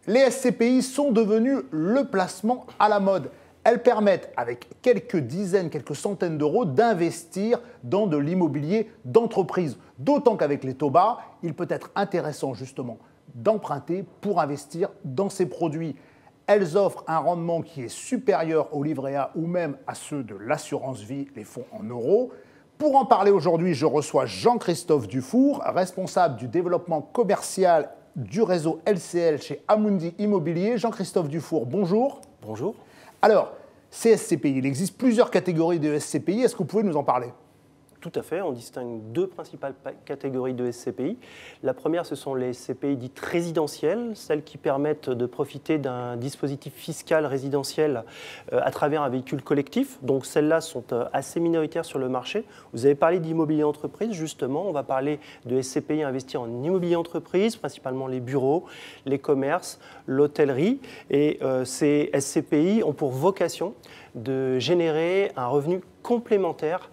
Les SCPI sont devenus le placement à la mode. Elles permettent, avec quelques dizaines, quelques centaines d'euros, d'investir dans de l'immobilier d'entreprise. D'autant qu'avec les taux bas, il peut être intéressant justement d'emprunter pour investir dans ces produits. Elles offrent un rendement qui est supérieur au livret A ou même à ceux de l'assurance vie, les fonds en euros. Pour en parler aujourd'hui, je reçois Jean-Christophe Dufour, responsable du développement commercial du réseau LCL chez Amundi Immobilier. Jean-Christophe Dufour, bonjour. Bonjour. Alors, ces SCPI, il existe plusieurs catégories de SCPI. Est-ce que vous pouvez nous en parler ? Tout à fait, on distingue deux principales catégories de SCPI. La première, ce sont les SCPI dites résidentielles, celles qui permettent de profiter d'un dispositif fiscal résidentiel à travers un véhicule collectif. Donc celles-là sont assez minoritaires sur le marché. Vous avez parlé d'immobilier entreprise, justement. On va parler de SCPI investir en immobilier entreprise, principalement les bureaux, les commerces, l'hôtellerie. Et ces SCPI ont pour vocation de générer un revenu complémentaire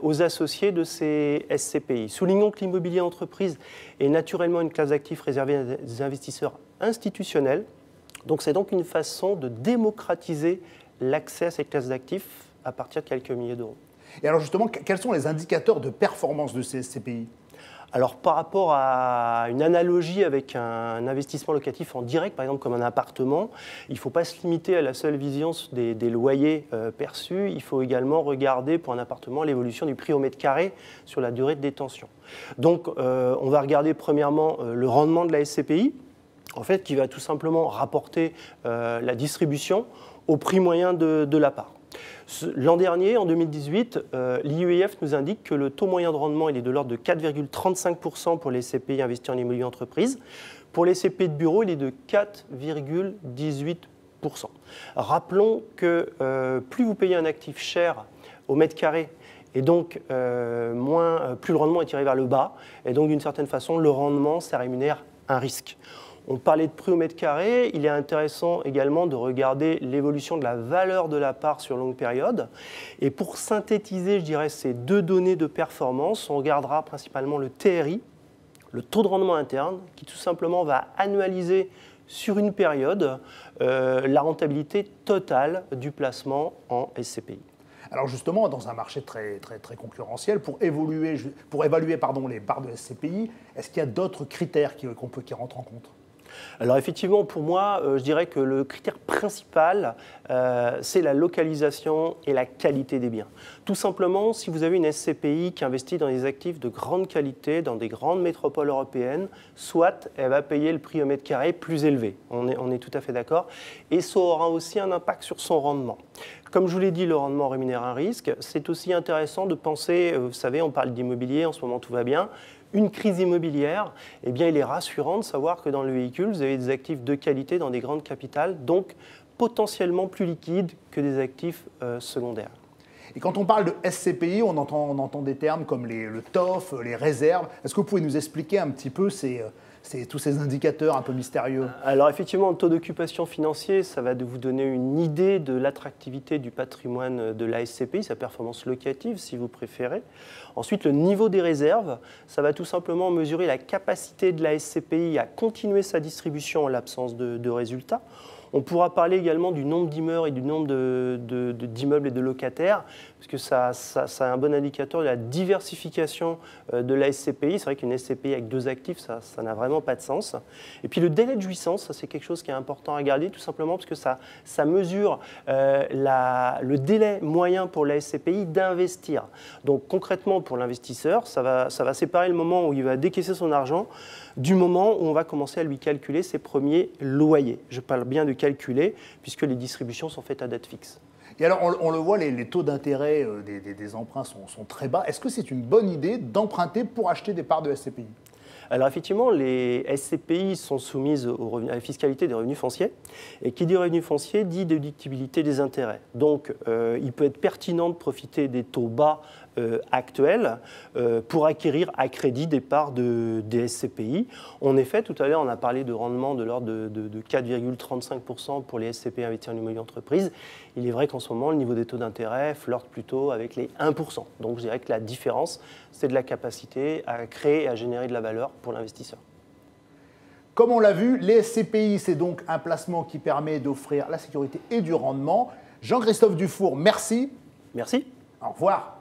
aux associés de ces SCPI. Soulignons que l'immobilier entreprise est naturellement une classe d'actifs réservée à des investisseurs institutionnels. Donc c'est donc une façon de démocratiser l'accès à cette classe d'actifs à partir de quelques milliers d'euros. Et alors justement, quels sont les indicateurs de performance de ces SCPI ? Alors par rapport à une analogie avec un investissement locatif en direct, par exemple comme un appartement, il ne faut pas se limiter à la seule vision des loyers perçus, il faut également regarder pour un appartement l'évolution du prix au mètre carré sur la durée de détention. Donc on va regarder premièrement le rendement de la SCPI, en fait, qui va tout simplement rapporter la distribution au prix moyen de l'appart. L'an dernier, en 2018, l'IEIF nous indique que le taux moyen de rendement il est de l'ordre de 4,35% pour les SCPI investis en immobilier entreprise. Pour les SCPI de bureau, il est de 4,18%. Rappelons que plus vous payez un actif cher au mètre carré, et donc plus le rendement est tiré vers le bas, et donc d'une certaine façon, le rendement, ça rémunère un risque. On parlait de prix au mètre carré, il est intéressant également de regarder l'évolution de la valeur de l'appart sur longue période. Et pour synthétiser, je dirais, ces deux données de performance, on regardera principalement le TRI, le taux de rendement interne, qui tout simplement va annualiser sur une période la rentabilité totale du placement en SCPI. Alors justement, dans un marché très concurrentiel, pour évaluer les parts de SCPI, est-ce qu'il y a d'autres critères qui rentrent en compte ? Alors effectivement, pour moi, je dirais que le critère principal, c'est la localisation et la qualité des biens. Tout simplement, si vous avez une SCPI qui investit dans des actifs de grande qualité, dans des grandes métropoles européennes, soit elle va payer le prix au mètre carré plus élevé, on est tout à fait d'accord, et ça aura aussi un impact sur son rendement. Comme je vous l'ai dit, le rendement rémunère un risque. C'est aussi intéressant de penser, vous savez, on parle d'immobilier, en ce moment tout va bien, une crise immobilière, eh bien, il est rassurant de savoir que dans le véhicule, vous avez des actifs de qualité dans des grandes capitales, donc potentiellement plus liquides que des actifs secondaires. Et quand on parle de SCPI, on entend des termes comme le TOF, les réserves. Est-ce que vous pouvez nous expliquer un petit peu tous ces indicateurs un peu mystérieux ? Alors effectivement, le taux d'occupation financier, ça va vous donner une idée de l'attractivité du patrimoine de la SCPI, sa performance locative si vous préférez. Ensuite, le niveau des réserves, ça va tout simplement mesurer la capacité de la SCPI à continuer sa distribution en l'absence de résultats. On pourra parler également du nombre d'immeubles et du nombre d'immeubles et de locataires, parce que ça est un bon indicateur de la diversification de la SCPI. C'est vrai qu'une SCPI avec deux actifs, ça n'a vraiment pas de sens. Et puis le délai de jouissance, ça c'est quelque chose qui est important à regarder, tout simplement parce que ça mesure le délai moyen pour la SCPI d'investir. Donc concrètement pour l'investisseur, ça va séparer le moment où il va décaisser son argent du moment où on va commencer à lui calculer ses premiers loyers. Je parle bien de calculer, puisque les distributions sont faites à date fixe. Et alors, on le voit, les taux d'intérêt des emprunts sont très bas. Est-ce que c'est une bonne idée d'emprunter pour acheter des parts de SCPI ? Alors effectivement, les SCPI sont soumises à la fiscalité des revenus fonciers. Et qui dit revenus fonciers dit déductibilité des intérêts. Donc il peut être pertinent de profiter des taux bas actuels pour acquérir à crédit des parts des SCPI. En effet, tout à l'heure, on a parlé de rendement de l'ordre de 4,35% pour les SCPI investis en immobilier entreprise. Il est vrai qu'en ce moment, le niveau des taux d'intérêt flirte plutôt avec les 1%. Donc je dirais que la différence, c'est de la capacité à créer et à générer de la valeur pour l'investisseur. Comme on l'a vu, les SCPI, c'est donc un placement qui permet d'offrir la sécurité et du rendement. Jean-Christophe Dufour, merci. Merci. Au revoir.